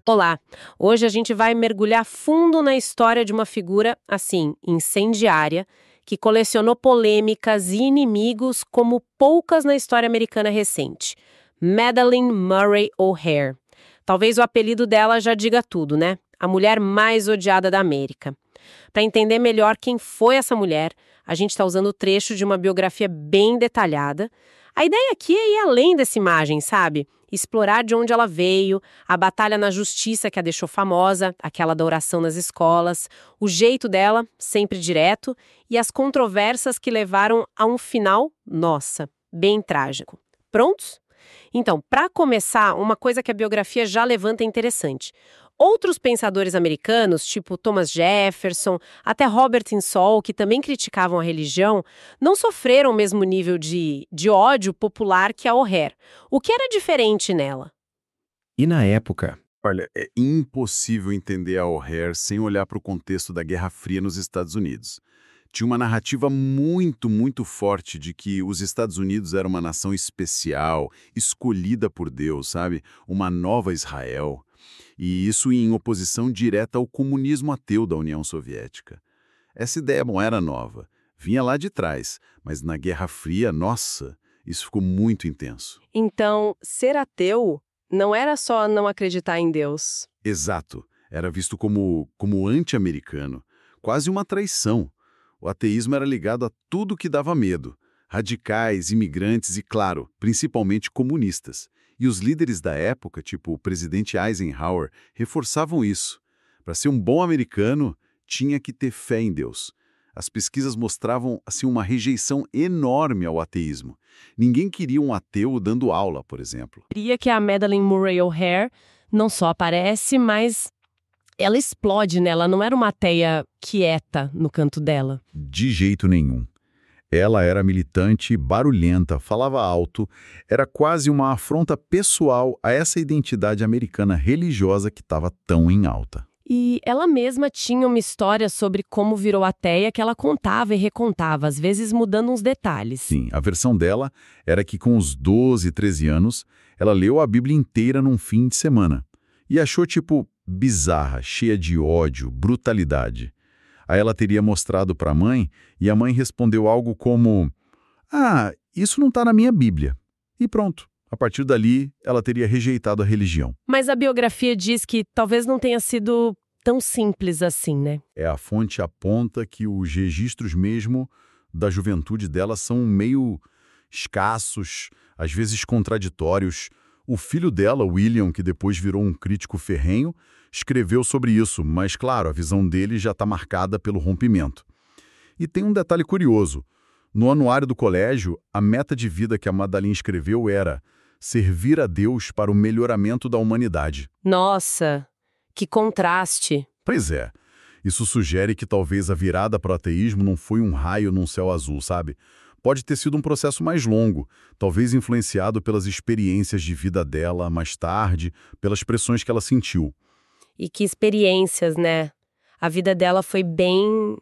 Olá! Hoje a gente vai mergulhar fundo na história de uma figura, assim, incendiária, que colecionou polêmicas e inimigos como poucas na história americana recente. Madalyn Murray O'Hair. Talvez o apelido dela já diga tudo, né? A mulher mais odiada da América. Para entender melhor quem foi essa mulher, a gente está usando o trecho de uma biografia bem detalhada. A ideia aqui é ir além dessa imagem, sabe? Explorar de onde ela veio, a batalha na justiça que a deixou famosa, aquela da oração nas escolas, o jeito dela, sempre direto, e as controvérsias que levaram a um final, nossa, bem trágico. Prontos? Então, para começar, uma coisa que a biografia já levanta é interessante. Outros pensadores americanos, tipo Thomas Jefferson, até Robert Insull, que também criticavam a religião, não sofreram o mesmo nível de ódio popular que a O'Hair. O que era diferente nela? E na época, Olha, é impossível entender a O'Hair sem olhar para o contexto da Guerra Fria nos Estados Unidos. Tinha uma narrativa muito forte de que os Estados Unidos eram uma nação especial, escolhida por Deus, sabe? Uma nova Israel. E isso em oposição direta ao comunismo ateu da União Soviética. Essa ideia não era nova, vinha lá de trás, mas na Guerra Fria, nossa, isso ficou muito intenso. Então, ser ateu não era só não acreditar em Deus. Exato, era visto como anti-americano, quase uma traição. O ateísmo era ligado a tudo que dava medo, radicais, imigrantes e, claro, principalmente comunistas. E os líderes da época, tipo o presidente Eisenhower, reforçavam isso. Para ser um bom americano, tinha que ter fé em Deus. As pesquisas mostravam assim, uma rejeição enorme ao ateísmo. Ninguém queria um ateu dando aula, por exemplo. Queria que a Madalyn Murray O'Hair não só aparece, mas ela explode, né? Ela não era uma ateia quieta no canto dela. de jeito nenhum. Ela era militante, barulhenta, falava alto, era quase uma afronta pessoal a essa identidade americana religiosa que estava tão em alta. E ela mesma tinha uma história sobre como virou ateia que ela contava e recontava, às vezes mudando uns detalhes. Sim, a versão dela era que com os 12, 13 anos, ela leu a Bíblia inteira num fim de semana. E achou, bizarra, cheia de ódio, brutalidade. Aí ela teria mostrado para a mãe, e a mãe respondeu algo como: "Ah, isso não está na minha Bíblia." E pronto. A partir dali, ela teria rejeitado a religião. Mas a biografia diz que talvez não tenha sido tão simples assim, né? A fonte aponta que os registros mesmo da juventude dela são meio escassos, às vezes contraditórios. O filho dela, William, que depois virou um crítico ferrenho, escreveu sobre isso, mas, claro, a visão dele já está marcada pelo rompimento. E tem um detalhe curioso. No anuário do colégio, a meta de vida que a Madalyn escreveu era servir a Deus para o melhoramento da humanidade. Nossa, que contraste! Pois é. Isso sugere que talvez a virada para o ateísmo não foi um raio num céu azul, sabe? Pode ter sido um processo mais longo, talvez influenciado pelas experiências de vida dela mais tarde, pelas pressões que ela sentiu. E que experiências, né? A vida dela foi bem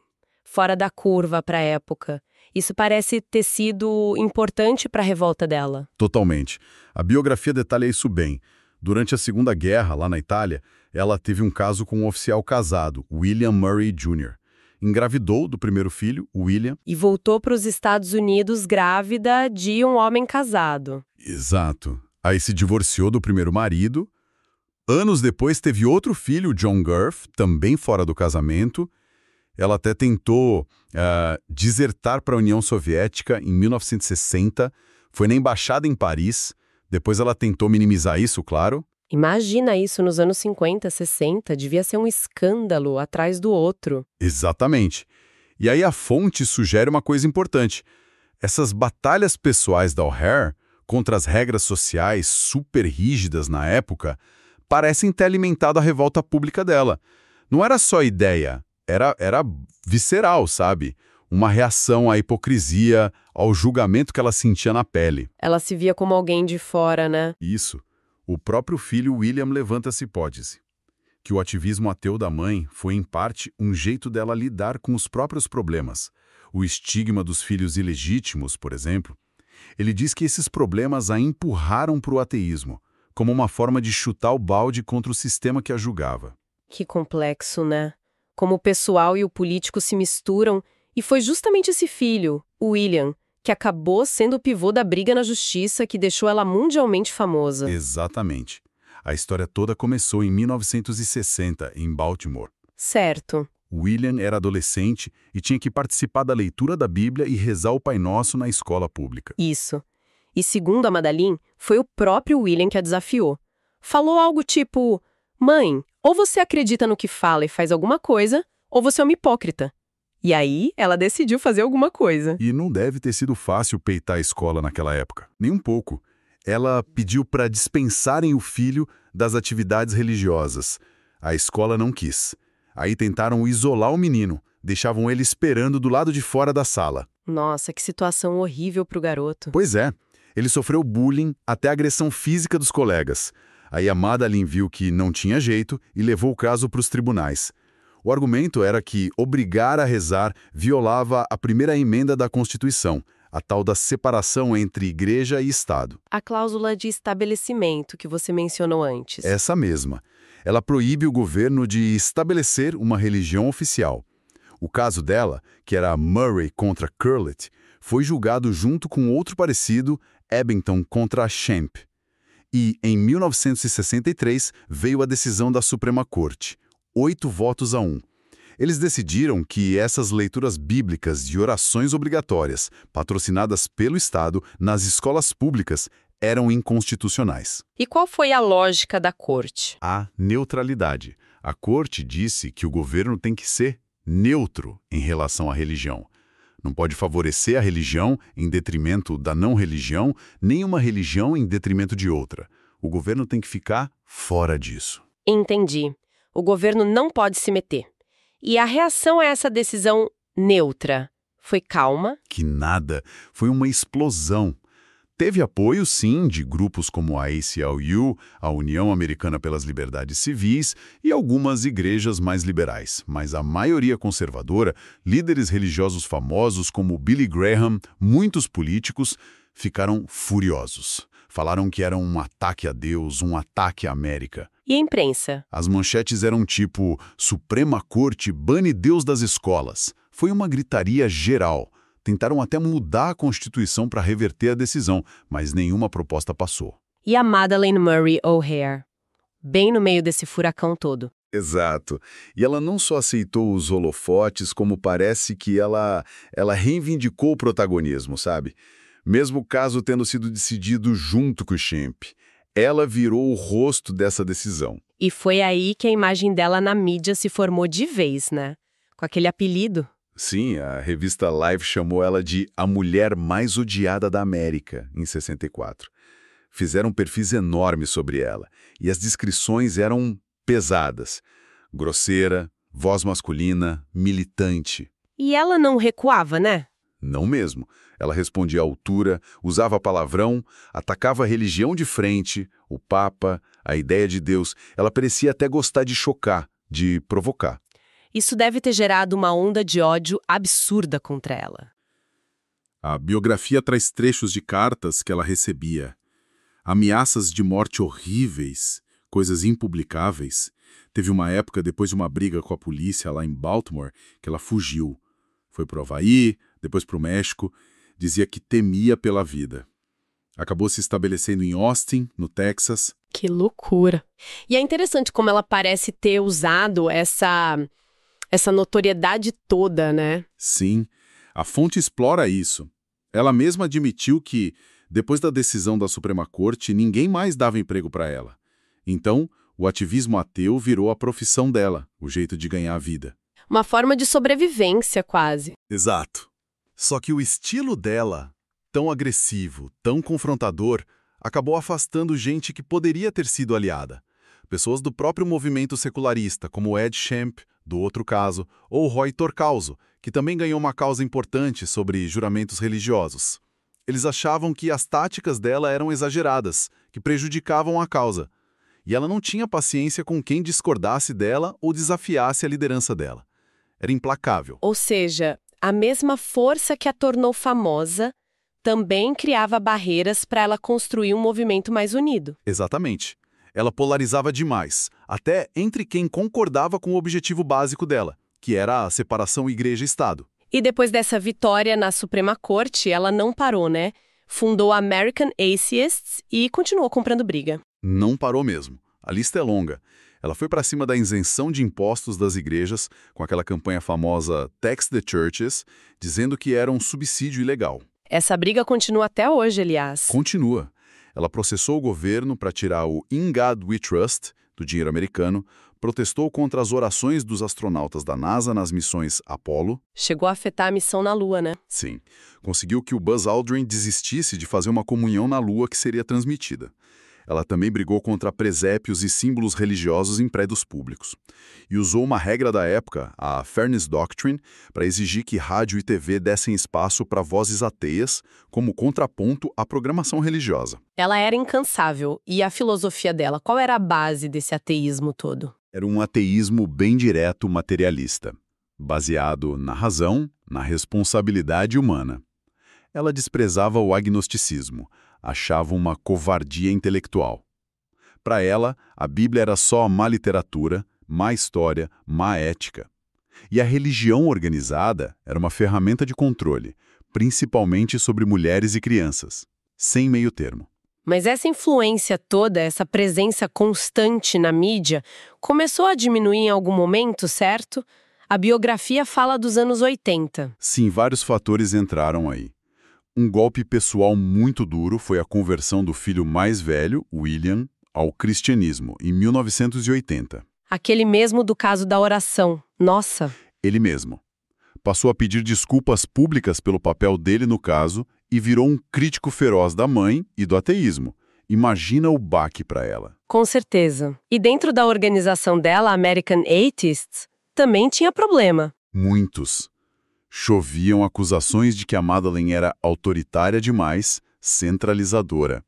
fora da curva para a época. Isso parece ter sido importante para a revolta dela. Totalmente. A biografia detalha isso bem. Durante a Segunda Guerra, lá na Itália, ela teve um caso com um oficial casado, William Murray Jr. Engravidou do primeiro filho, William. E voltou para os Estados Unidos grávida de um homem casado. Exato. Aí se divorciou do primeiro marido. Anos depois teve outro filho, John Gurf, também fora do casamento. Ela até tentou desertar para a União Soviética em 1960. Foi na embaixada em Paris. Depois ela tentou minimizar isso, claro. Imagina isso nos anos 50, 60, devia ser um escândalo atrás do outro. Exatamente. E aí a fonte sugere uma coisa importante. Essas batalhas pessoais da O'Hair contra as regras sociais super rígidas na época parecem ter alimentado a revolta pública dela. Não era só ideia, era visceral, sabe? Uma reação à hipocrisia, ao julgamento que ela sentia na pele. Ela se via como alguém de fora, né? Isso. O próprio filho William levanta essa hipótese, que o ativismo ateu da mãe foi, em parte, um jeito dela lidar com os próprios problemas. O estigma dos filhos ilegítimos, por exemplo. Ele diz que esses problemas a empurraram para o ateísmo, como uma forma de chutar o balde contra o sistema que a julgava. Que complexo, né? Como o pessoal e o político se misturam, e foi justamente esse filho, o William, que acabou sendo o pivô da briga na justiça que deixou ela mundialmente famosa. Exatamente. A história toda começou em 1960, em Baltimore. Certo. William era adolescente e tinha que participar da leitura da Bíblia e rezar o Pai Nosso na escola pública. Isso. E segundo a Madalyn, foi o próprio William que a desafiou. Falou algo tipo: mãe, ou você acredita no que fala e faz alguma coisa, ou você é uma hipócrita. E aí, ela decidiu fazer alguma coisa. E não deve ter sido fácil peitar a escola naquela época. Nem um pouco. Ela pediu para dispensarem o filho das atividades religiosas. A escola não quis. Aí tentaram isolar o menino, deixavam ele esperando do lado de fora da sala. Nossa, que situação horrível pro garoto. Pois é, ele sofreu bullying até agressão física dos colegas. Aí a Madalyn viu que não tinha jeito e levou o caso para os tribunais. O argumento era que obrigar a rezar violava a primeira emenda da Constituição, a tal da separação entre igreja e Estado. A cláusula de estabelecimento que você mencionou antes. Essa mesma. Ela proíbe o governo de estabelecer uma religião oficial. O caso dela, que era Murray contra Curlett, foi julgado junto com outro parecido, Abington contra Schempp. E, em 1963, veio a decisão da Suprema Corte, 8-1. Eles decidiram que essas leituras bíblicas de orações obrigatórias, patrocinadas pelo Estado, nas escolas públicas, eram inconstitucionais. E qual foi a lógica da corte? A neutralidade. A corte disse que o governo tem que ser neutro em relação à religião. Não pode favorecer a religião em detrimento da não-religião, nem uma religião em detrimento de outra. O governo tem que ficar fora disso. Entendi. O governo não pode se meter. E a reação a essa decisão neutra foi calma? Que nada. Foi uma explosão. Teve apoio, sim, de grupos como a ACLU, a União Americana pelas Liberdades Civis e algumas igrejas mais liberais, mas a maioria conservadora, líderes religiosos famosos como Billy Graham, muitos políticos, ficaram furiosos. Falaram que era um ataque a Deus, um ataque à América. E a imprensa? As manchetes eram tipo: Suprema Corte bane Deus das escolas. Foi uma gritaria geral. Tentaram até mudar a Constituição para reverter a decisão, mas nenhuma proposta passou. E a Madalyn Murray O'Hair? Bem no meio desse furacão todo. Exato. E ela não só aceitou os holofotes, como parece que ela reivindicou o protagonismo, sabe? Mesmo o caso tendo sido decidido junto com o Schempp. Ela virou o rosto dessa decisão. E foi aí que a imagem dela na mídia se formou de vez, né? Com aquele apelido. Sim, a revista Life chamou ela de a mulher mais odiada da América, em 64. Fizeram perfis enormes sobre ela, e as descrições eram pesadas. Grosseira, voz masculina, militante. E ela não recuava, né? Não mesmo. Ela respondia à altura, usava palavrão, atacava a religião de frente, o Papa, a ideia de Deus. Ela parecia até gostar de chocar, de provocar. Isso deve ter gerado uma onda de ódio absurda contra ela. A biografia traz trechos de cartas que ela recebia. Ameaças de morte horríveis, coisas impublicáveis. Teve uma época, depois de uma briga com a polícia lá em Baltimore, que ela fugiu. Foi para o Havaí, depois para o México. Dizia que temia pela vida. Acabou se estabelecendo em Austin, no Texas. Que loucura! E é interessante como ela parece ter usado essa notoriedade toda, né? Sim, a fonte explora isso. Ela mesma admitiu que, depois da decisão da Suprema Corte, ninguém mais dava emprego para ela. Então, o ativismo ateu virou a profissão dela, o jeito de ganhar a vida. Uma forma de sobrevivência, quase. Exato. Só que o estilo dela, tão agressivo, tão confrontador, acabou afastando gente que poderia ter sido aliada. Pessoas do próprio movimento secularista, como Ed Schempp, do outro caso, ou Roy Torcauso, que também ganhou uma causa importante sobre juramentos religiosos. Eles achavam que as táticas dela eram exageradas, que prejudicavam a causa. E ela não tinha paciência com quem discordasse dela ou desafiasse a liderança dela. Era implacável. Ou seja, a mesma força que a tornou famosa também criava barreiras para ela construir um movimento mais unido. Exatamente. Ela polarizava demais, até entre quem concordava com o objetivo básico dela, que era a separação igreja-estado. E depois dessa vitória na Suprema Corte, ela não parou, né? Fundou a American Atheists e continuou comprando briga. Não parou mesmo. A lista é longa. Ela foi para cima da isenção de impostos das igrejas, com aquela campanha famosa Tax the Churches, dizendo que era um subsídio ilegal. Essa briga continua até hoje, aliás. Continua. Ela processou o governo para tirar o In God We Trust, do dinheiro americano, protestou contra as orações dos astronautas da NASA nas missões Apollo. Chegou a afetar a missão na Lua, né? Sim. Conseguiu que o Buzz Aldrin desistisse de fazer uma comunhão na Lua que seria transmitida. Ela também brigou contra presépios e símbolos religiosos em prédios públicos. E usou uma regra da época, a Fairness Doctrine, para exigir que rádio e TV dessem espaço para vozes ateias, como contraponto à programação religiosa. Ela era incansável. E a filosofia dela, qual era a base desse ateísmo todo? Era um ateísmo bem direto materialista, baseado na razão, na responsabilidade humana. Ela desprezava o agnosticismo, achava uma covardia intelectual. Para ela, a Bíblia era só má literatura, má história, má ética. E a religião organizada era uma ferramenta de controle, principalmente sobre mulheres e crianças, sem meio termo. Mas essa influência toda, essa presença constante na mídia, começou a diminuir em algum momento, certo? A biografia fala dos anos 80. Sim, vários fatores entraram aí. Um golpe pessoal muito duro foi a conversão do filho mais velho, William, ao cristianismo, em 1980. Aquele mesmo do caso da oração. Nossa! Ele mesmo. Passou a pedir desculpas públicas pelo papel dele no caso e virou um crítico feroz da mãe e do ateísmo. Imagina o baque para ela. Com certeza. E dentro da organização dela, American Atheists, também tinha problema. Muitos. Choviam acusações de que a Madeleine era autoritária demais, centralizadora,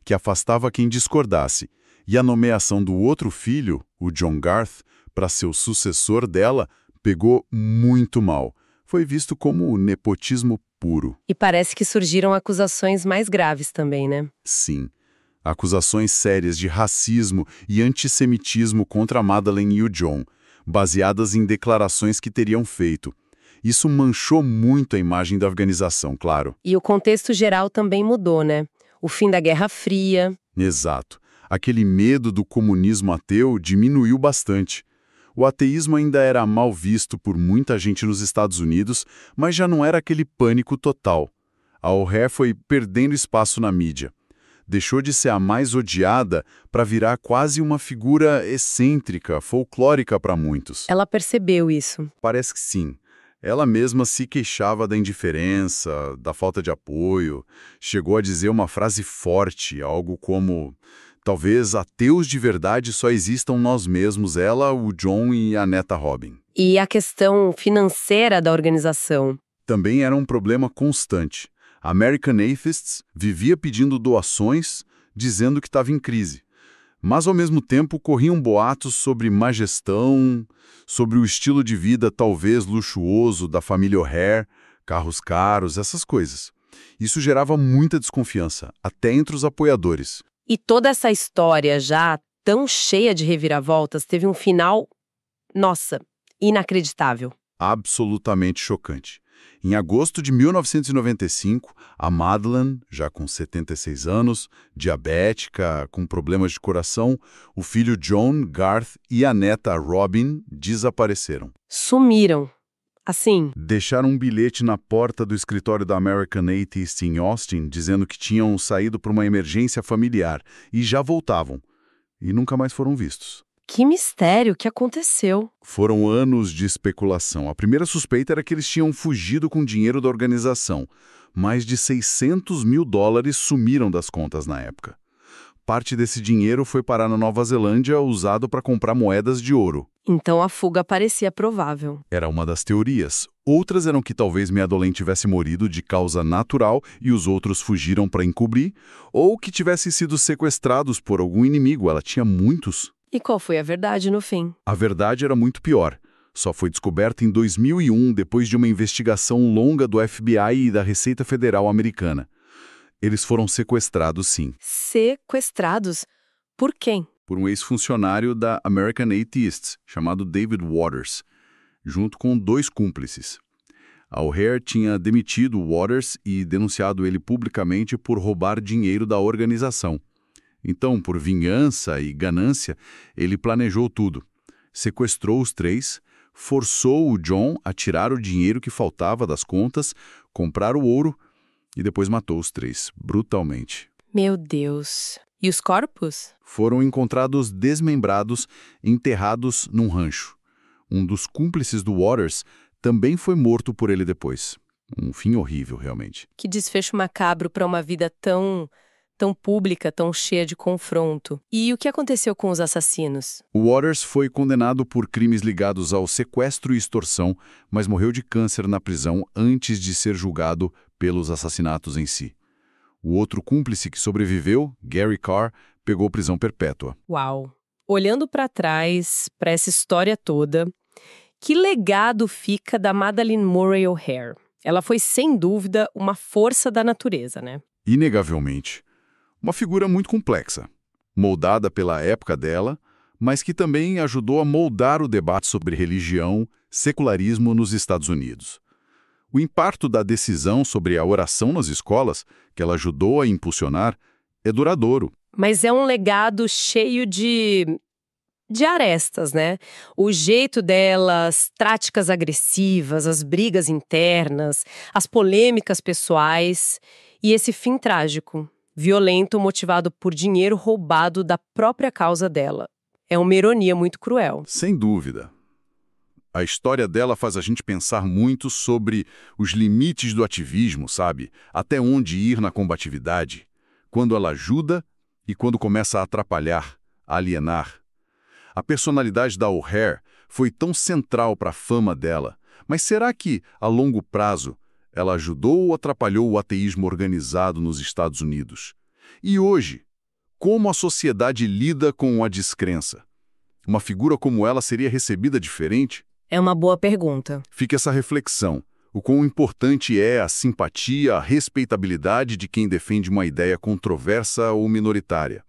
que afastava quem discordasse, e a nomeação do outro filho, o John Garth, para ser o sucessor dela, pegou muito mal. Foi visto como nepotismo puro. E parece que surgiram acusações mais graves também, né? Sim. Acusações sérias de racismo e antissemitismo contra a Madeleine e o John, baseadas em declarações que teriam feito. Isso manchou muito a imagem da organização, claro. E o contexto geral também mudou, né? O fim da Guerra Fria. Exato. Aquele medo do comunismo ateu diminuiu bastante. O ateísmo ainda era mal visto por muita gente nos Estados Unidos, mas já não era aquele pânico total. A O'Hare foi perdendo espaço na mídia. Deixou de ser a mais odiada para virar quase uma figura excêntrica, folclórica para muitos. Ela percebeu isso. Parece que sim. Ela mesma se queixava da indiferença, da falta de apoio. Chegou a dizer uma frase forte, algo como: talvez ateus de verdade só existam nós mesmos, ela, o John e a neta Robin. E a questão financeira da organização? Também era um problema constante. A American Atheists vivia pedindo doações, dizendo que estava em crise. Mas, ao mesmo tempo, corriam boatos sobre má gestão, sobre o estilo de vida talvez luxuoso da família O'Hare, carros caros, essas coisas. Isso gerava muita desconfiança, até entre os apoiadores. E toda essa história já tão cheia de reviravoltas teve um final, nossa, inacreditável. Absolutamente chocante. Em agosto de 1995, a Madeleine, já com 76 anos, diabética, com problemas de coração, o filho John, Garth e a neta Robin desapareceram. Sumiram. Assim. Deixaram um bilhete na porta do escritório da American Atheist em Austin, dizendo que tinham saído por uma emergência familiar e já voltavam. E nunca mais foram vistos. Que mistério, o que aconteceu? Foram anos de especulação. A primeira suspeita era que eles tinham fugido com dinheiro da organização. Mais de $600 mil sumiram das contas na época. Parte desse dinheiro foi parar na Nova Zelândia, usado para comprar moedas de ouro. Então a fuga parecia provável. Era uma das teorias. Outras eram que talvez Madeleine tivesse morrido de causa natural e os outros fugiram para encobrir, ou que tivessem sido sequestrados por algum inimigo. Ela tinha muitos. E qual foi a verdade no fim? A verdade era muito pior. Só foi descoberta em 2001, depois de uma investigação longa do FBI e da Receita Federal americana. Eles foram sequestrados, sim, Sequestrados? Por quem? por um ex-funcionário da American Atheists, chamado David Waters, junto com 2 cúmplices. A O'Hare tinha demitido Waters e denunciado ele publicamente por roubar dinheiro da organização. Então, por vingança e ganância, ele planejou tudo. Sequestrou os 3, forçou o John a tirar o dinheiro que faltava das contas, comprar o ouro e depois matou os 3, brutalmente. Meu Deus. E os corpos? Foram encontrados desmembrados, enterrados num rancho. Um dos cúmplices do Waters também foi morto por ele depois. Um fim horrível, realmente. Que desfecho macabro para uma vida tão pública, tão cheia de confronto. E o que aconteceu com os assassinos? O Waters foi condenado por crimes ligados ao sequestro e extorsão, mas morreu de câncer na prisão antes de ser julgado pelos assassinatos em si. O outro cúmplice que sobreviveu, Gary Carr, pegou prisão perpétua. Uau! Olhando para trás, para essa história toda, que legado fica da Madalyn Murray O'Hare? Ela foi, sem dúvida, uma força da natureza, né? Inegavelmente. Uma figura muito complexa, moldada pela época dela, mas que também ajudou a moldar o debate sobre religião, secularismo nos Estados Unidos. O impacto da decisão sobre a oração nas escolas, que ela ajudou a impulsionar, é duradouro. Mas é um legado cheio de arestas, né? O jeito delas, táticas agressivas, as brigas internas, as polêmicas pessoais e esse fim trágico, violento, motivado por dinheiro roubado da própria causa dela. É uma ironia muito cruel. Sem dúvida. A história dela faz a gente pensar muito sobre os limites do ativismo, sabe? Até onde ir na combatividade, quando ela ajuda e quando começa a atrapalhar, a alienar. A personalidade da O'Hare foi tão central para a fama dela, mas será que, a longo prazo, ela ajudou ou atrapalhou o ateísmo organizado nos Estados Unidos? E hoje, como a sociedade lida com a descrença? Uma figura como ela seria recebida diferente? É uma boa pergunta. Fica essa reflexão. O quão importante é a simpatia, a respeitabilidade de quem defende uma ideia controversa ou minoritária.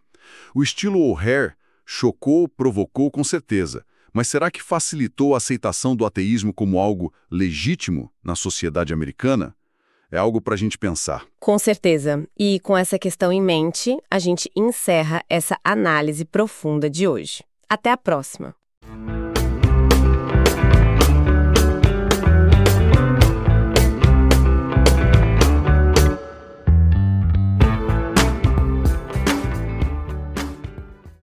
O estilo O'Hare chocou, provocou com certeza, mas será que facilitou a aceitação do ateísmo como algo legítimo na sociedade americana? É algo para a gente pensar. Com certeza. E com essa questão em mente, a gente encerra essa análise profunda de hoje. Até a próxima!